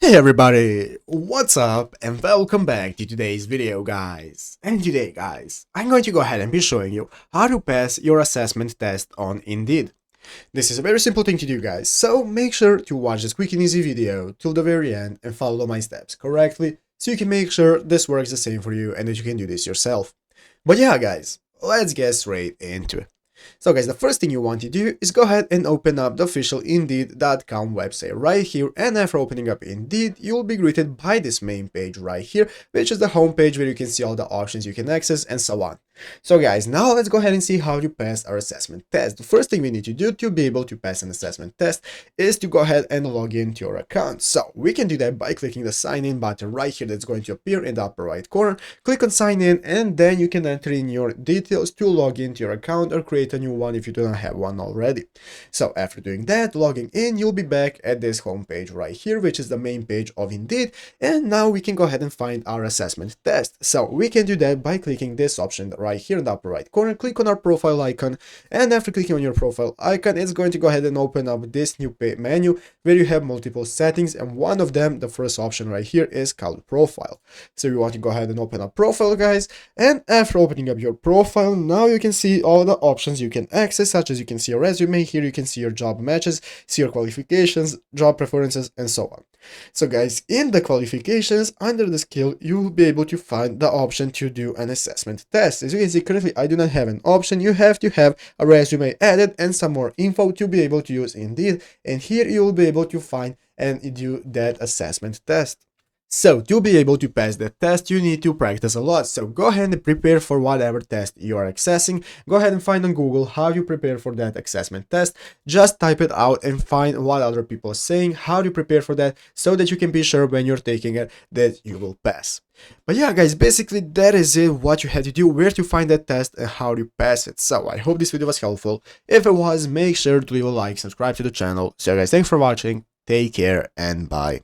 Hey everybody, what's up and welcome back to today's video guys. And today guys, I'm going to go ahead and be showing you how to pass your assessment test on Indeed. This is a very simple thing to do guys, so make sure to watch this quick and easy video till the very end and follow my steps correctly so you can make sure this works the same for you and that you can do this yourself. But yeah guys, let's get straight into it. So guys, the first thing you want to do is go ahead and open up the official Indeed.com website right here, and after opening up Indeed, you'll be greeted by this main page right here, which is the home page where you can see all the options you can access and so on. So guys, now let's go ahead and see how to pass our assessment test. The first thing we need to do to be able to pass an assessment test is to go ahead and log into your account. So we can do that by clicking the sign in button right here that's going to appear in the upper right corner. Click on sign in and then you can enter in your details to log into your account or create a new one if you do not have one already. So after doing that, logging in, you'll be back at this home page right here, which is the main page of Indeed. And now we can go ahead and find our assessment test. So we can do that by clicking this option right here in the upper right corner. Click on our profile icon, and after clicking on your profile icon, it's going to go ahead and open up this new menu where you have multiple settings, and one of them, the first option right here, is called profile. So you want to go ahead and open up profile guys, and after opening up your profile, now you can see all the options you can access, such as you can see your resume here, you can see your job matches, see your qualifications, job preferences, and so on. So guys, in the qualifications, under the skill, you will be able to find the option to do an assessment test. As you can see, currently I do not have an option. You have to have a resume added and some more info to be able to use Indeed. And here you will be able to find and do that assessment test. So to be able to pass that test, you need to practice a lot. So go ahead and prepare for whatever test you are accessing. Go ahead and find on Google how you prepare for that assessment test. Just type it out and find what other people are saying, how to prepare for that, so that you can be sure when you're taking it that you will pass. But yeah guys, basically that is it, what you had to do, where to find that test and how to pass it. So I hope this video was helpful. If it was, make sure to leave a like, subscribe to the channel. So guys, thanks for watching, take care and bye.